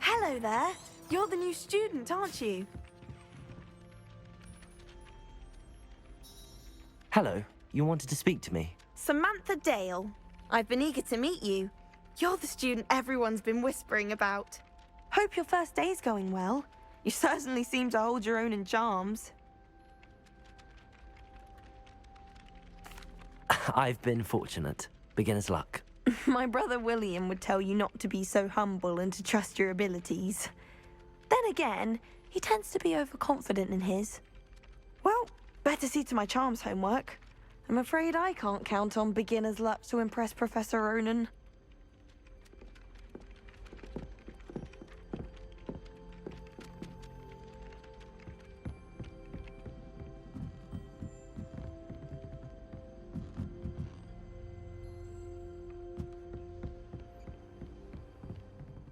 Hello there. You're the new student, aren't you? Hello. You wanted to speak to me? Samantha Dale. I've been eager to meet you. You're the student everyone's been whispering about. Hope your first day's going well. You certainly seem to hold your own in charms. I've been fortunate. Beginner's luck. My brother William would tell you not to be so humble and to trust your abilities. Then again, he tends to be overconfident in his. Well, better see to my charms homework. I'm afraid I can't count on beginner's luck to impress Professor Ronan.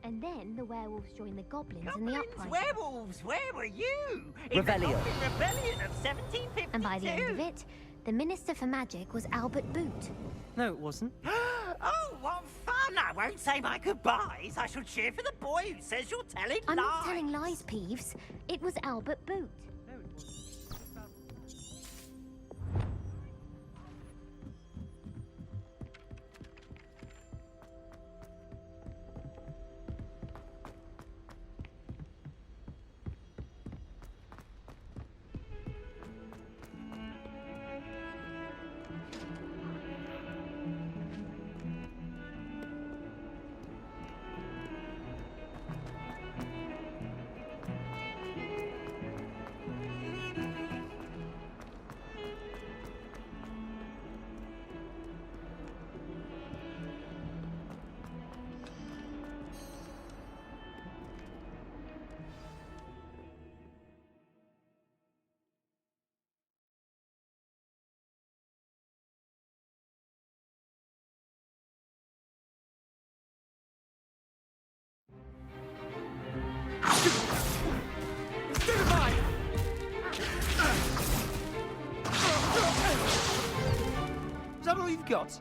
And then the werewolves joined the goblins in the uprising. Werewolves, where were you? Rebellion. In the Rebellion of 1752. And by the end of it, the Minister for Magic was Albert Boot. No, it wasn't. Oh, what fun! I won't say my goodbyes. I shall cheer for the boy who says you're telling I'm lies. not telling lies, Peeves. It was Albert Boot. No, it wasn't. Is that all you've got?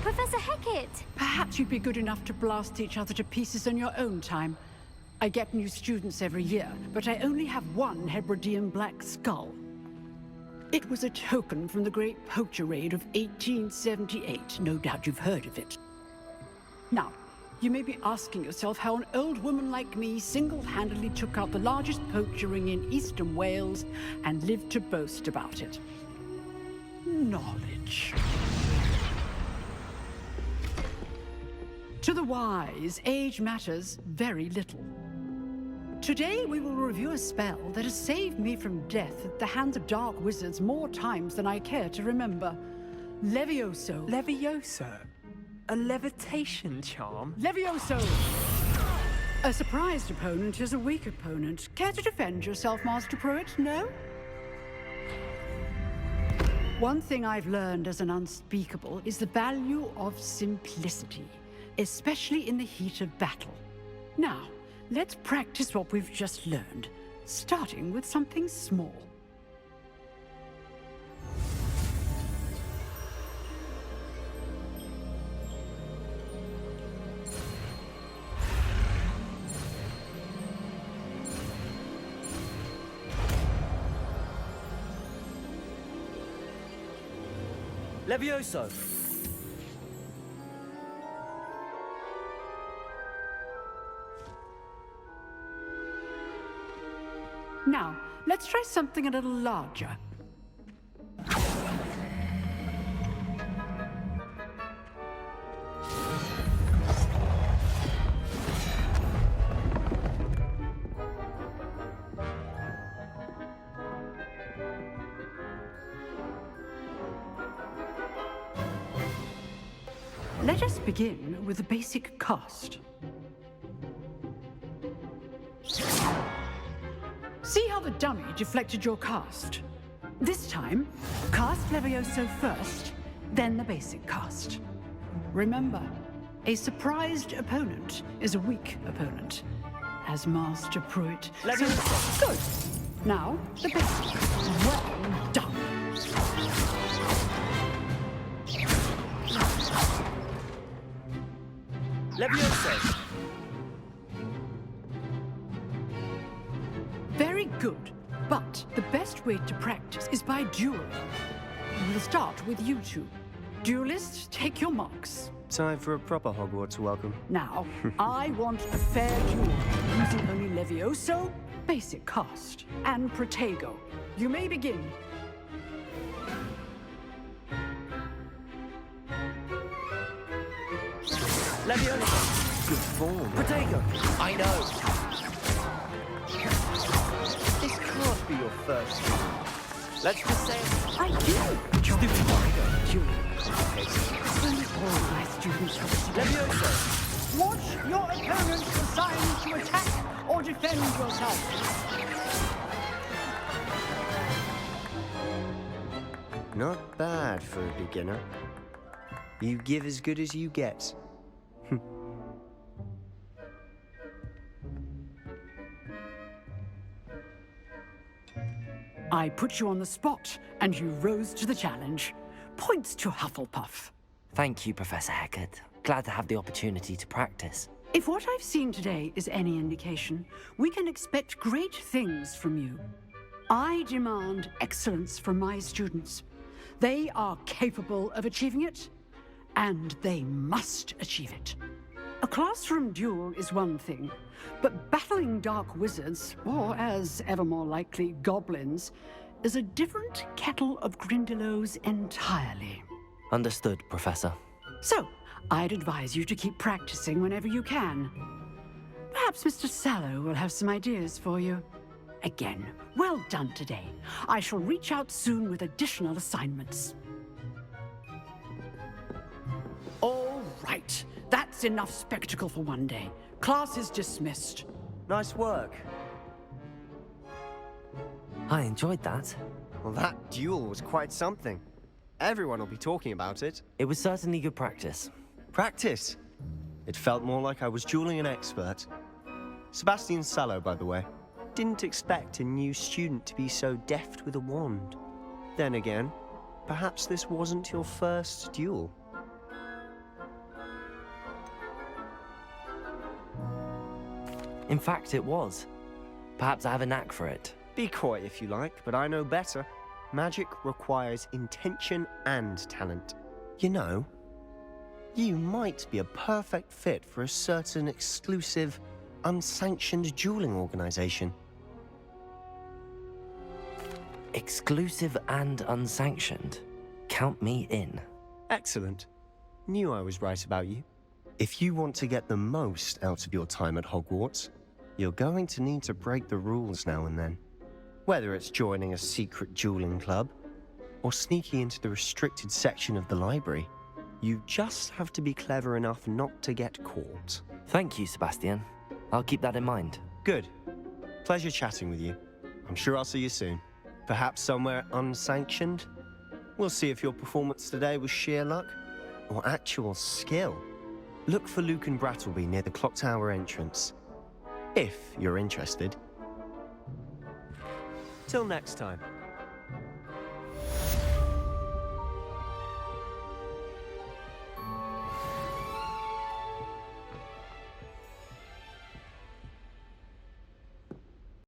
Professor Hecat! Perhaps you'd be good enough to blast each other to pieces on your own time. I get new students every year, but I only have one Hebridean black skull. It was a token from the Great Poacher Raid of 1878. No doubt you've heard of it. Now, you may be asking yourself how an old woman like me single-handedly took out the largest poacher ring in eastern Wales and lived to boast about it. Knowledge. To the wise, age matters very little. Today we will review a spell that has saved me from death at the hands of dark wizards more times than I care to remember. Levioso. Levioso? A levitation charm? Levioso! A surprised opponent is a weak opponent. Care to defend yourself, Master Pruitt? No? One thing I've learned as an unspeakable is the value of simplicity, especially in the heat of battle. Now, let's practice what we've just learned, starting with something small. Levioso! Now, let's try something a little larger. Let us begin with the basic cast. See how the dummy deflected your cast? This time, cast Levioso first, then the basic cast. Remember, a surprised opponent is a weak opponent, as Master Pruitt. Levioso! Good. Now, the basic. Well done. Levioso! Very good. But the best way to practice is by dueling. We'll start with you two. Duelists, take your marks. Time for a proper Hogwarts welcome. Now, I want a fair duel, using only Levioso, basic cast, and Protego. You may begin. Levioso! Good form. Protego! I know! This can't be your first. Let's just say it. I do. Stupid Protego! Duel. Only all my students have received. Levioso! Watch your opponents assigned to attack or defend yourself. Not bad for a beginner. You give as good as you get. I put you on the spot, and you rose to the challenge. Points to Hufflepuff. Thank you, Professor Hecat. Glad to have the opportunity to practice. If what I've seen today is any indication, we can expect great things from you. I demand excellence from my students. They are capable of achieving it, and they must achieve it. A classroom duel is one thing, but battling dark wizards, or as ever more likely, goblins, is a different kettle of Grindylows entirely. Understood, Professor. So, I'd advise you to keep practicing whenever you can. Perhaps Mr. Sallow will have some ideas for you. Again, well done today. I shall reach out soon with additional assignments. All right. That's enough spectacle for one day. Class is dismissed. Nice work. I enjoyed that. Well, that duel was quite something. Everyone will be talking about it. It was certainly good practice. Practice. It felt more like I was dueling an expert. Sebastian Sallow, by the way. Didn't expect a new student to be so deft with a wand. Then again, perhaps this wasn't your first duel. In fact, it was. Perhaps I have a knack for it. Be coy if you like, but I know better. Magic requires intention and talent. You know, you might be a perfect fit for a certain exclusive, unsanctioned dueling organization. Exclusive and unsanctioned. Count me in. Excellent. Knew I was right about you. If you want to get the most out of your time at Hogwarts, you're going to need to break the rules now and then. Whether it's joining a secret dueling club, or sneaking into the restricted section of the library, you just have to be clever enough not to get caught. Thank you, Sebastian. I'll keep that in mind. Good. Pleasure chatting with you. I'm sure I'll see you soon. Perhaps somewhere unsanctioned? We'll see if your performance today was sheer luck, or actual skill. Look for Luke and Brattleby near the clock tower entrance, if you're interested. Till next time.